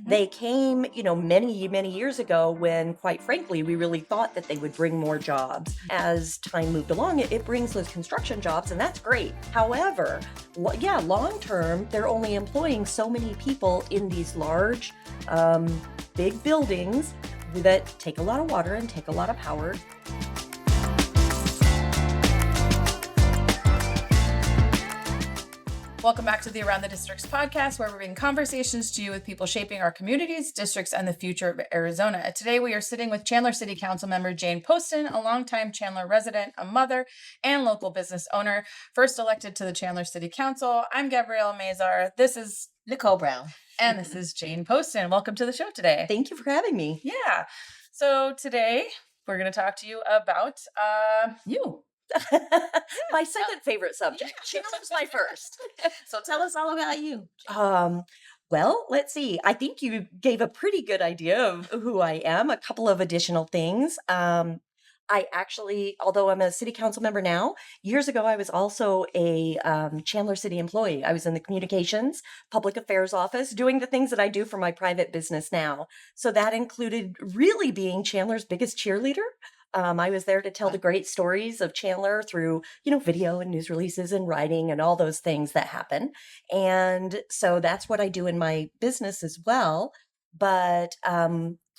They came, many, many years ago when, quite frankly, we really thought that they would bring more jobs. As time moved along, it brings those construction jobs, and that's great. However, yeah, long term, they're only employing so many people in these large, big buildings that take a lot of water and take a lot of power. Welcome back to the Around the Districts podcast, where we bring conversations to you with people shaping our communities, districts, and the future of Arizona. Today, we are sitting with Chandler City Councilmember Jane Poston, a longtime Chandler resident, a mother, and local business owner, first elected to the Chandler City Council. I'm Gabrielle Mazar. This is Nicole Brown. And this is Jane Poston. Welcome to the show today. Thank you for having me. Yeah. So today, we're going to talk to you about you. My second favorite subject. She was my first. So tell us all about you. Well, let's see. I think you gave a pretty good idea of who I am. A couple of additional things. I actually, although I'm a city council member now, years ago I was also a Chandler City employee. I was in the communications, public affairs office, doing the things that I do for my private business now. So that included really being Chandler's biggest cheerleader. I was there to tell the great stories of Chandler through, video and news releases and writing and all those things that happen. And so that's what I do in my business as well. But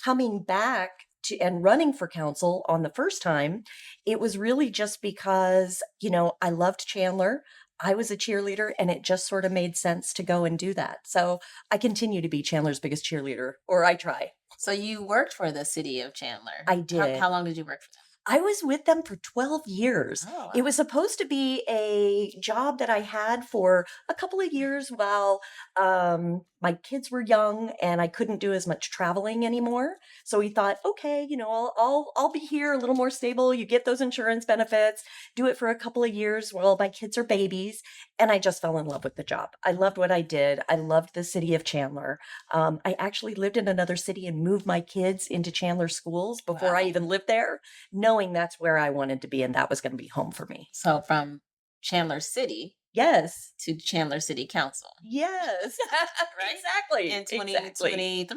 coming back to and running for council on the first time, it was really just because, I loved Chandler. I was a cheerleader and it just sort of made sense to go and do that. So I continue to be Chandler's biggest cheerleader, or I try. So you worked for the city of Chandler. I did. How long did you work for them? I was with them for 12 years. Oh, wow. It was supposed to be a job that I had for a couple of years while my kids were young and I couldn't do as much traveling anymore. So we thought, okay, I'll be here a little more stable. You get those insurance benefits, do it for a couple of years while my kids are babies. And I just fell in love with the job. I loved what I did. I loved the city of Chandler. I actually lived in another city and moved my kids into Chandler schools before I even lived there, knowing that's where I wanted to be and that was going to be home for me. So from Chandler City. Yes. To Chandler City Council. Yes. Right? Exactly. In 2023?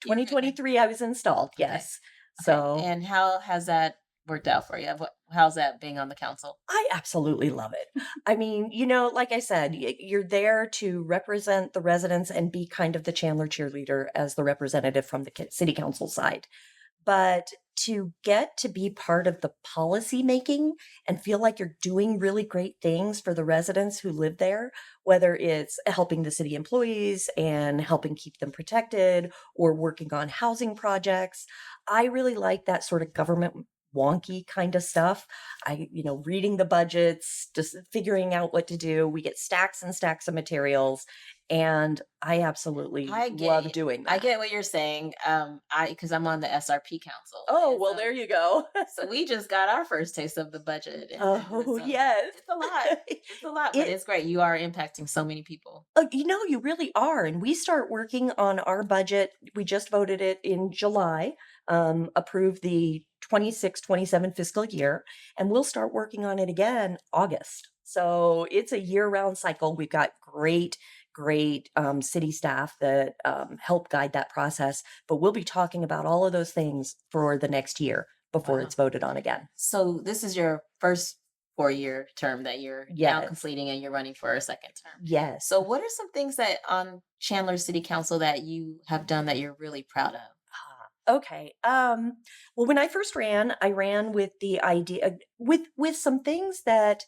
2023, I was installed. Yes. Okay. So. And how has that worked out for you? How's that being on the council? I absolutely love it. I mean, like I said, you're there to represent the residents and be kind of the Chandler cheerleader as the representative from the city council side. But to get to be part of the policy making and feel like you're doing really great things for the residents who live there, whether it's helping the city employees and helping keep them protected or working on housing projects, I really like that sort of government wonky kind of stuff. Reading the budgets, just figuring out what to do. We get stacks and stacks of materials. And I absolutely love doing that. I get what you're saying. Because I'm on the SRP council. Oh, well, there you go. So we just got our first taste of the budget. Oh, yes. It's a lot. It's a lot, but it's great. You are impacting so many people. You really are. And we start working on our budget. We just voted it in July, approved the 26-27 fiscal year, and we'll start working on it again August. So it's a year-round cycle. We've got great city staff that help guide that process, but we'll be talking about all of those things for the next year before it's voted on again. So this is your first 4-year term that you're now completing, and you're running for a second term. Yes. So what are some things that on Chandler City Council that you have done that you're really proud of? Okay. Well, when I first ran, I ran with the idea with some things that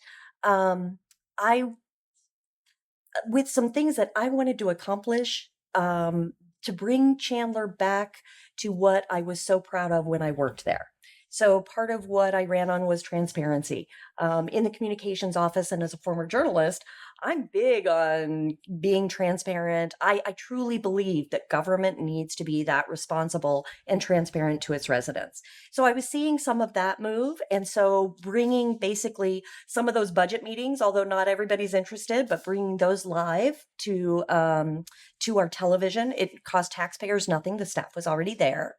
with some things that I wanted to accomplish to bring Chandler back to what I was so proud of when I worked there. So part of what I ran on was transparency. In the communications office and as a former journalist, I'm big on being transparent. I truly believe that government needs to be that responsible and transparent to its residents. So I was seeing some of that move. And so bringing basically some of those budget meetings, although not everybody's interested, but bringing those live to our television, it cost taxpayers nothing. The staff was already there.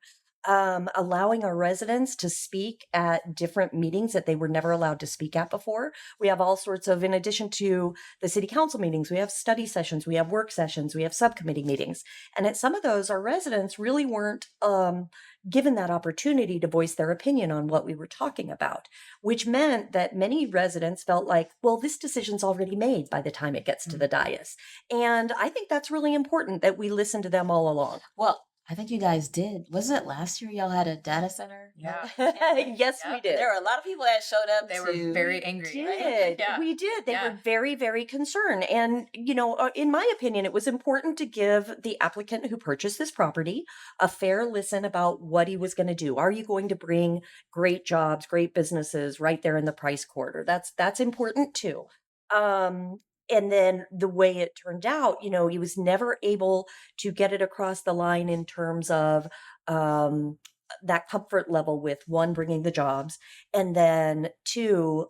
allowing our residents to speak at different meetings that they were never allowed to speak at before. We have all sorts of, in addition to the city council meetings, we have study sessions, we have work sessions, we have subcommittee meetings. And at some of those, our residents really weren't given that opportunity to voice their opinion on what we were talking about, which meant that many residents felt like, well, this decision's already made by the time it gets to the dais. And I think that's really important that we listen to them all along. Well, I think you guys did. Wasn't it last year y'all had a data center? Yeah. Yes, we did. There were a lot of people that showed up. They were very angry. We right? did. Yeah. We did. They Yeah. were very, very concerned. And, in my opinion, it was important to give the applicant who purchased this property a fair listen about what he was going to do. Are you going to bring great jobs, great businesses right there in the price quarter? That's important too. And then the way it turned out, he was never able to get it across the line in terms of that comfort level with one, bringing the jobs, and then two,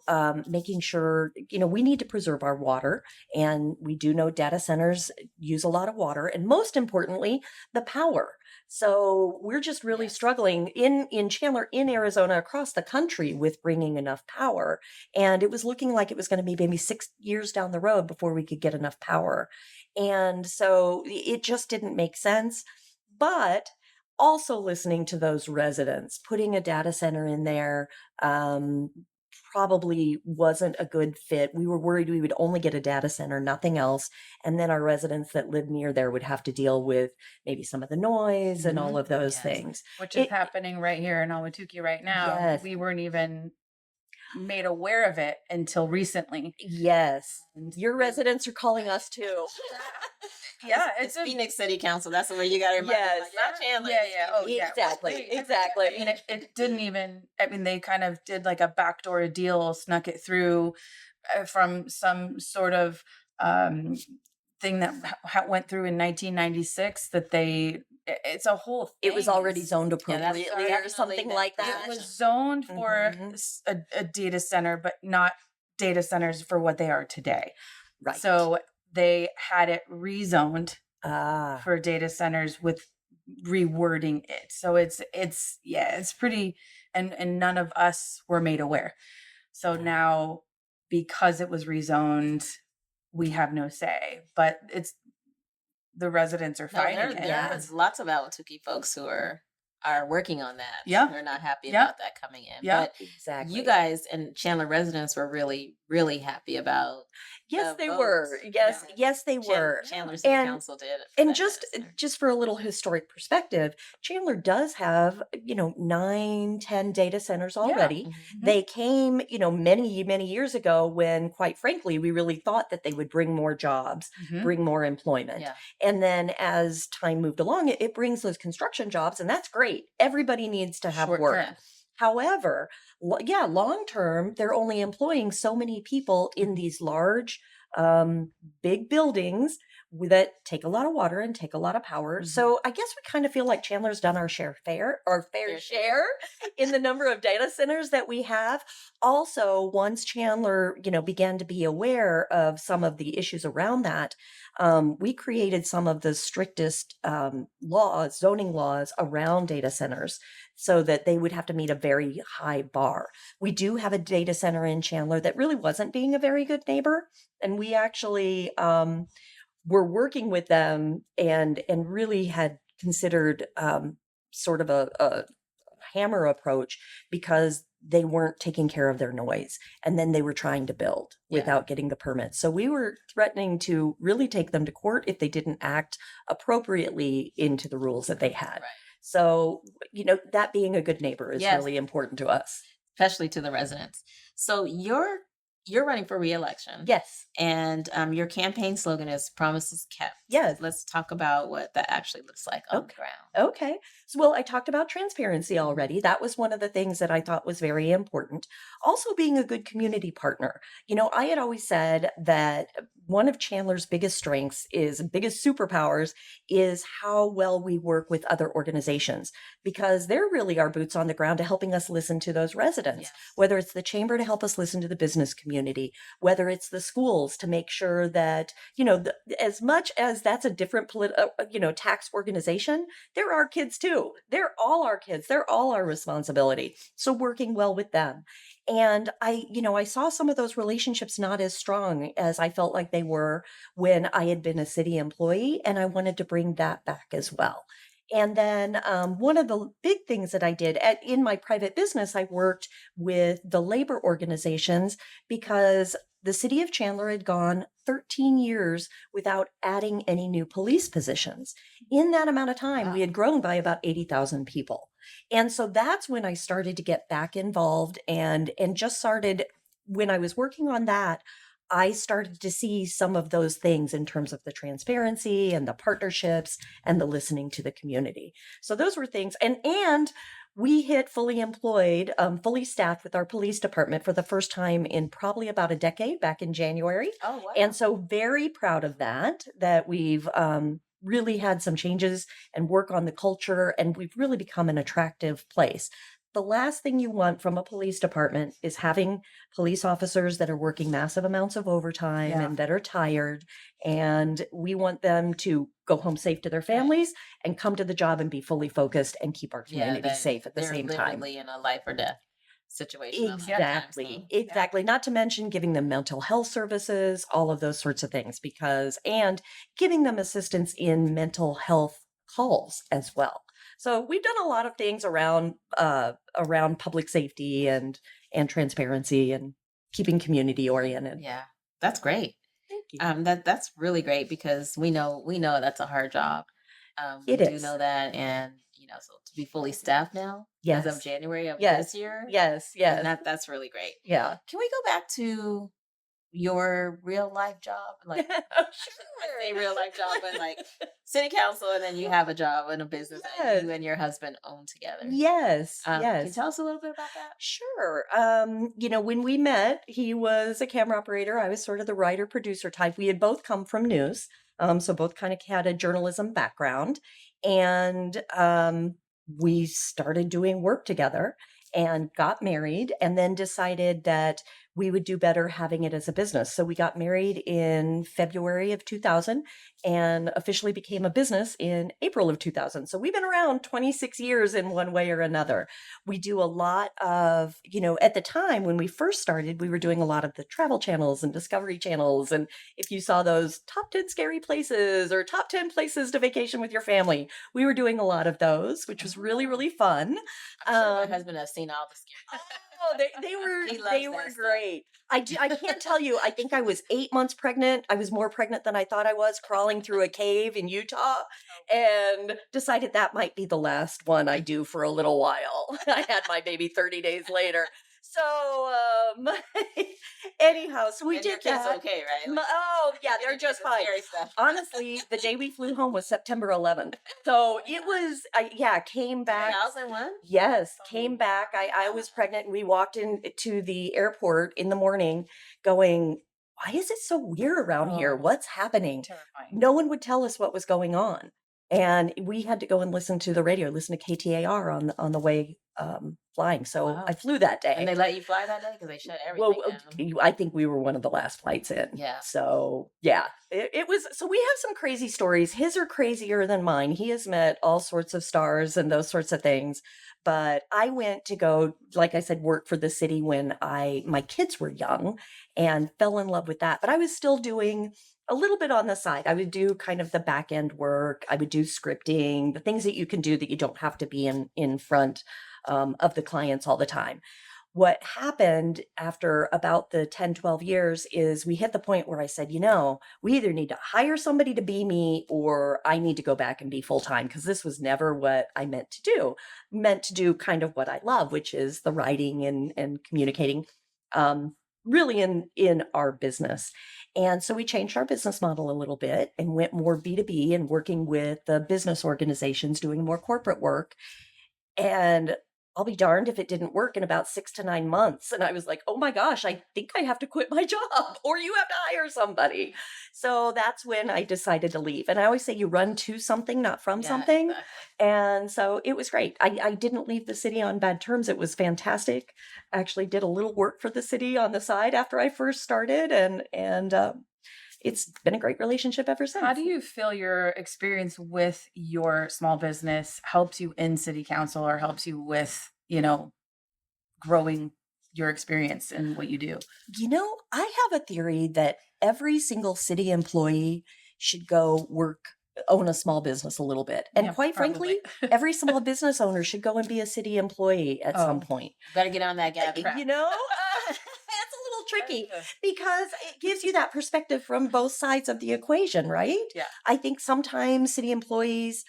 making sure, we need to preserve our water. And we do know data centers use a lot of water, and most importantly, the power. So we're just really struggling in Chandler, in Arizona, across the country with bringing enough power. And it was looking like it was going to be maybe 6 years down the road before we could get enough power. And so it just didn't make sense. But also listening to those residents, putting a data center in there probably wasn't a good fit. We were worried we would only get a data center, nothing else. And then our residents that live near there would have to deal with maybe some of the noise and all of those things. Which is happening right here in Ahwatukee right now. Yes. We weren't even made aware of it until recently. Yes. Your residents are calling us too. Yeah, It's Phoenix City Council. That's where you got to remember. Yes. Not Chandler. Yeah. Oh, Exactly. Yeah. Exactly. I mean, it didn't even, they kind of did like a backdoor deal, snuck it through from some sort of thing that went through in 1996 that it's a whole thing. It was already zoned that's appropriately or something like that. It was zoned for a data center, but not data centers for what they are today. Right. So they had it rezoned Ah. for data centers with rewording it. So it's pretty, and none of us were made aware. So now, because it was rezoned, we have no say, but the residents are fighting it. There's lots of Ahwatukee folks who are working on that. Yeah. They're not happy Yeah. about that coming in. Yeah. But Exactly. you guys and Chandler residents were really, really happy about Yes, the they votes. were. Yes, Yeah. yes, they were. Chandler City And- Council did. And just for a little historic perspective, Chandler does have, 9, 10 data centers already. They came, many, many years ago when, quite frankly, we really thought that they would bring more jobs, bring more employment. Yeah. And then as time moved along, it brings those construction jobs, and that's great. Everybody needs to have Short work. term. However, long term, they're only employing so many people in these large, big buildings that take a lot of water and take a lot of power. So I guess we kind of feel like Chandler's done our fair share in the number of data centers that we have. Also, once Chandler, began to be aware of some of the issues around that, we created some of the strictest zoning laws around data centers so that they would have to meet a very high bar. We do have a data center in Chandler that really wasn't being a very good neighbor. And we actually were working with them and really had considered sort of a hammer approach because they weren't taking care of their noise. And then they were trying to build without getting the permits. So we were threatening to really take them to court if they didn't act appropriately into the rules that they had. Right. So, that being a good neighbor is really important to us. Especially to the residents. So you're running for re-election. Yes. And your campaign slogan is "Promises Kept." Yes. Let's talk about what that actually looks like on the ground. Okay. So, I talked about transparency already. That was one of the things that I thought was very important. Also, being a good community partner. I had always said that one of Chandler's biggest strengths is biggest superpowers is how well we work with other organizations, because they're really our boots on the ground to helping us listen to those residents, Yes. whether it's the chamber to help us listen to the business community, whether it's the schools to make sure that, as much as that's a different tax organization, they're our kids too. They're all our kids. They're all our responsibility. So working well with them. And I saw some of those relationships not as strong as I felt like they were when I had been a city employee, and I wanted to bring that back as well. And then one of the big things that I did in my private business, I worked with the labor organizations because the city of Chandler had gone 13 years without adding any new police positions. In that amount of time, we Wow. had grown by about 80,000 people. And so that's when I started to get back involved and just started when I was working on that, I started to see some of those things in terms of the transparency and the partnerships and the listening to the community. So those were things and we hit fully employed, fully staffed with our police department for the first time in probably about a decade back in January. Oh, wow. And so very proud of that we've really had some changes and work on the culture, and we've really become an attractive place. The last thing you want from a police department is having police officers that are working massive amounts of overtime Yeah. and that are tired. And we want them to go home safe to their families and come to the job and be fully focused and keep our community that safe at the they're same time. literally in a life or death situation a lot of times. Exactly. Exactly. Not to mention giving them mental health services, all of those sorts of things, and giving them assistance in mental health calls as well. So we've done a lot of things around public safety and transparency and keeping community oriented. Yeah, that's great. Thank you. That's really great because we know that's a hard job. We It do is. know that, and so to be fully staffed now as of Yes. January of Yes. this year, Yes. then Yes. that's really great. Yeah. Can we go back to your real life job? Like I say real life job, but like city council, and then you have a job and a business that you Yes. and your husband own together. Yes. Can you Yes. tell us a little bit about that? Sure. When we met, he was a camera operator. I was sort of the writer producer type. We had both come from news. So both kind of had a journalism background. And we started doing work together and got married and then decided that we would do better having it as a business. So we got married in February of 2000 and officially became a business in April of 2000. So we've been around 26 years in one way or another. We do a lot of, at the time when we first started, we were doing a lot of the travel channels and discovery channels. And if you saw those top 10 scary places or top 10 places to vacation with your family, we were doing a lot of those, which was really, really fun. I'm sure my Um, husband has seen all the scary. Oh, they were He loves they that were stuff. great. I can't tell you. I think I was 8 months pregnant. I was more pregnant than I thought I was, crawling through a cave in Utah, and decided that might be the last one I do for a little while. I had my baby 30 days later. So anyhow, so we And your did kids that. okay, right? Oh yeah, they're just The fine. scary stuff. Honestly, the day we flew home was September 11th. So it was, came back. 2001? Yes, Oh, came back. I was pregnant and we walked into the airport in the morning going, why is it so weird around here? Oh. What's happening? Terrifying. No one would tell us what was going on. And we had to go and listen to the radio, listen to KTAR on the way flying. So Wow. I flew that day. And they let you fly that day because they shut Well, everything down. I think we were one of the last flights in. Yeah. So yeah, it was. So we have some crazy stories. His are crazier than mine. He has met all sorts of stars and those sorts of things. But I went to go, like I said, work for the city when my kids were young and fell in love with that. But I was still doing a little bit on the side. I would do kind of the back end work. I would do scripting, the things that you can do that you don't have to be in front of the clients all the time. What happened after about the 10, 12 years is we hit the point where I said, we either need to hire somebody to be me or I need to go back and be full time, because this was never what I meant to do. Meant to do kind of what I love, which is the writing and communicating really in our business. And so we changed our business model a little bit and went more B2B and working with the business organizations, doing more corporate work. And I'll be darned if it didn't work in about 6 to 9 months. And I was like, oh my gosh, I think I have to quit my job or you have to hire somebody. So that's when I decided to leave. And I always say you run to something, not from Yeah, something. exactly. And so it was great. I didn't leave the city on bad terms. It was fantastic. I actually did a little work for the city on the side after I first started. And it's been a great relationship ever since. How do you feel your experience with your small business helps you in city council or helps you with, growing your experience in what you do? I have a theory that every single city employee should go own a small business a little bit. And Yeah, quite probably. frankly, every small business owner should go and be a city employee at some Oh. point. Better get on that gap. Crap. That's a little tricky because it gives you that perspective from both sides of the equation, right? Yeah. I think sometimes city employees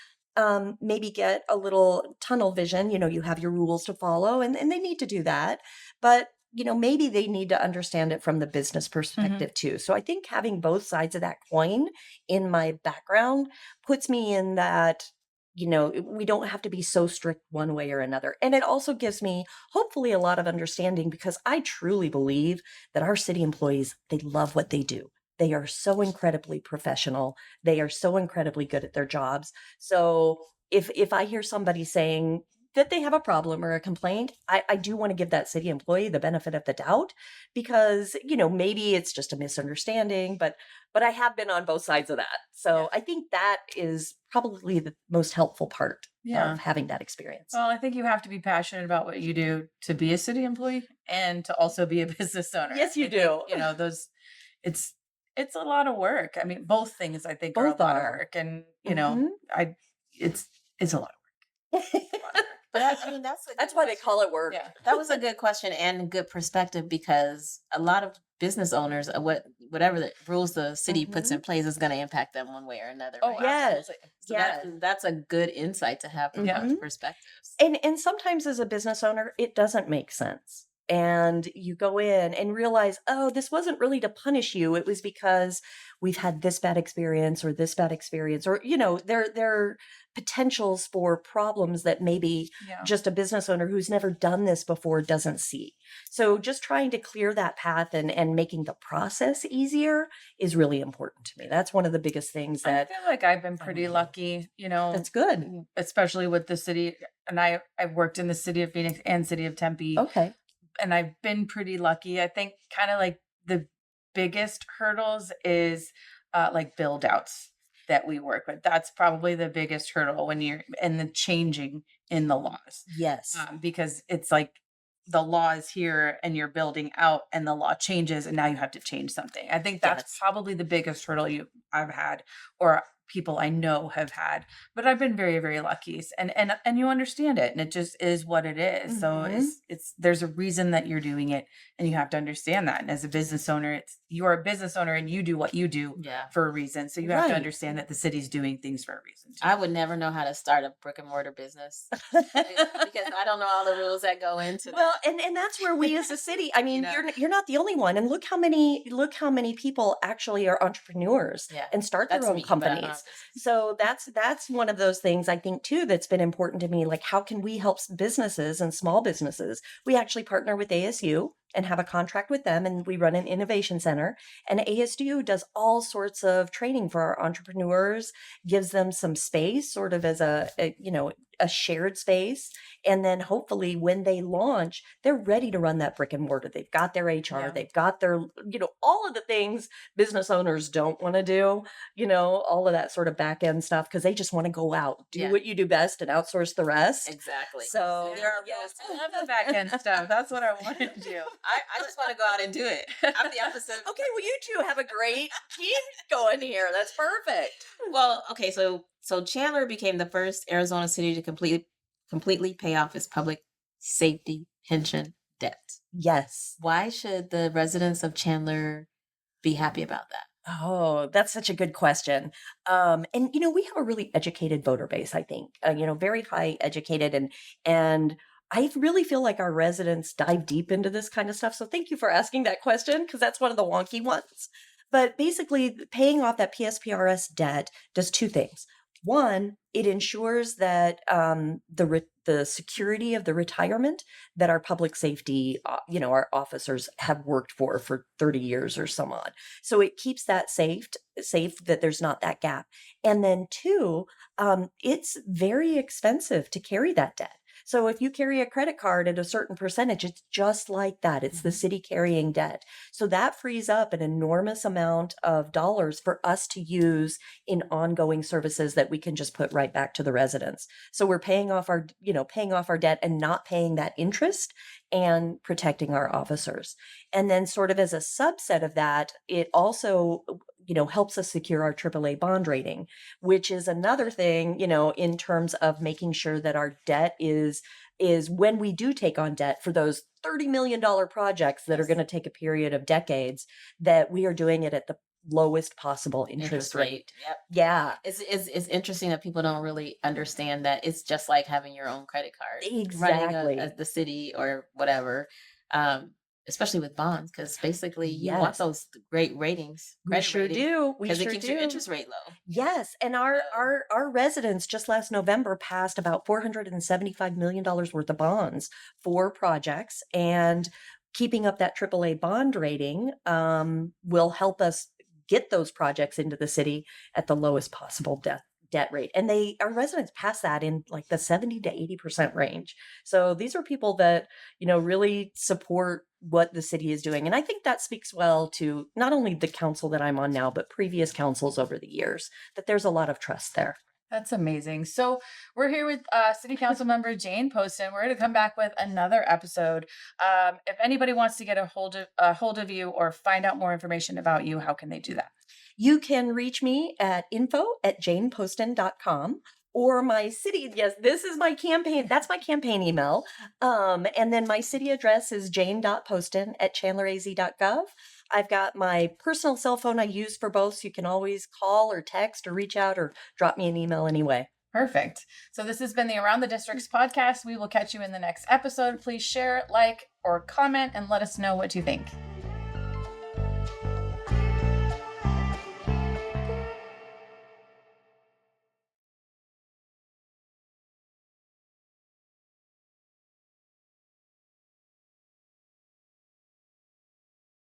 maybe get a little tunnel vision. You have your rules to follow, and they need to do that. But maybe they need to understand it from the business perspective too. So I think having both sides of that coin in my background puts me in that, we don't have to be so strict one way or another. And it also gives me hopefully a lot of understanding because I truly believe that our city employees, they love what they do. They are so incredibly professional. They are so incredibly good at their jobs. So if I hear somebody saying that they have a problem or a complaint, I do want to give that city employee the benefit of the doubt because, maybe it's just a misunderstanding, but I have been on both sides of that. So I think that is probably the most helpful part of having that experience. Well, I think you have to be passionate about what you do to be a city employee and to also be a business owner. Yes, you I do. think, it's a lot of work. I mean, both things I think are a Both lot of are. work, and Mhm. it's a lot of work. But that's That's why they call it work. Yeah. That was a good question and good perspective because a lot of business owners, whatever the rules the city puts in place is going to impact them one way or another. Oh, right? yes. absolutely. So Yes. that's a good insight to have from both Mhm. perspectives. And sometimes as a business owner, it doesn't make sense. And you go in and realize, oh, this wasn't really to punish you. It was because we've had this bad experience or this bad experience, or there are potentials for problems that maybe Yeah. just a business owner who's never done this before doesn't see. So just trying to clear that path and making the process easier is really important to me. That's one of the biggest things I that feel like I've been pretty lucky, that's good. especially with the city. And I've worked in the city of Phoenix and city of Tempe. Okay. And I've been pretty lucky. I think kind of like the biggest hurdles is like build outs that we work with. That's probably the biggest hurdle when you're in the changing in the laws, Yes. because it's like the law is here and you're building out and the law changes and now you have to change something. I think that's Yes. probably the biggest hurdle I've had or people I know have had, but I've been very, very lucky and you understand it and it just is what it is. So Mhm. it's there's a reason that you're doing it and you have to understand that. And as a business owner, you're a business owner and you do what you do Yeah. for a reason. So you have to Right. understand that the city's doing things for a reason too. I would never know how to start a brick and mortar business because I don't know all the rules that go into that. Well, and that's where we as a city, I mean, you're not the only one. And look how many people actually are entrepreneurs Yeah, and start their that's own me, but I don't have companies. business. So that's one of those things I think too that's been important to me. Like, how can we help businesses and small businesses? We actually partner with ASU and have a contract with them, and we run an innovation center. And ASU does all sorts of training for our entrepreneurs, gives them some space, sort of as a shared space. And then hopefully when they launch, they're ready to run that brick and mortar. They've got their HR, Yeah. they've got their, all of the things business owners don't want to do, all of that sort of back end stuff, because they just want to go out, do Yeah. what you do best and outsource the rest. Exactly. So there are yeah. rules to I love the back end stuff. That's what I want to do. I just want to go out and do it. I'm the opposite. Okay, well, you two have a great team going here. That's perfect. Well, okay, so Chandler became the first Arizona city to completely pay off its public safety pension debt. Yes. Why should the residents of Chandler be happy about that? Oh, that's such a good question. And we have a really educated voter base, I think. Very high educated, and I really feel like our residents dive deep into this kind of stuff. So thank you for asking that question, because that's one of the wonky ones. But basically, paying off that PSPRS debt does two things. One, it ensures that the security of the retirement that our public safety, our officers have worked for 30 years or so on. So it keeps that safe that there's not that gap. And then two, it's very expensive to carry that debt. So if you carry a credit card at a certain percentage, it's just like that. It's the city carrying debt. So that frees up an enormous amount of dollars for us to use in ongoing services that we can just put right back to the residents. So we're paying off our debt and not paying that interest and protecting our officers. And then sort of as a subset of that, it also helps us secure our AAA bond rating, which is another thing, in terms of making sure that our debt is when we do take on debt for those $30 million projects that are going to take a period of decades, that we are doing it at the lowest possible interest rate. Yep. Yeah, It's interesting that people don't really understand that it's just like having your own credit card, running exactly. the city or whatever. Um, Especially with bonds, because basically you want Yes, those great ratings, we credit sure ratings, do. We because it sure keeps your do. interest rate low. Yes, and our So, our our residents just last November passed about $475 million worth of bonds for projects, and keeping up that AAA bond rating will help us get those projects into the city at the lowest possible debt rate. And our residents pass that in like the 70 to 80% range. So these are people that, really support what the city is doing. And I think that speaks well to not only the council that I'm on now, but previous councils over the years, that there's a lot of trust there. That's amazing. So we're here with City Council Member Jane Poston. We're going to come back with another episode. If anybody wants to get a hold of you or find out more information about you, how can they do that? You can reach me at info@janeposton.com, or my city. Yes, this is my campaign. That's my campaign email. And then my city address is jane.poston@chandleraz.gov. I've got my personal cell phone I use for both, so you can always call or text or reach out or drop me an email anyway. Perfect. So this has been the Around the Districts podcast. We will catch you in the next episode. Please share, like, or comment, and let us know what you think.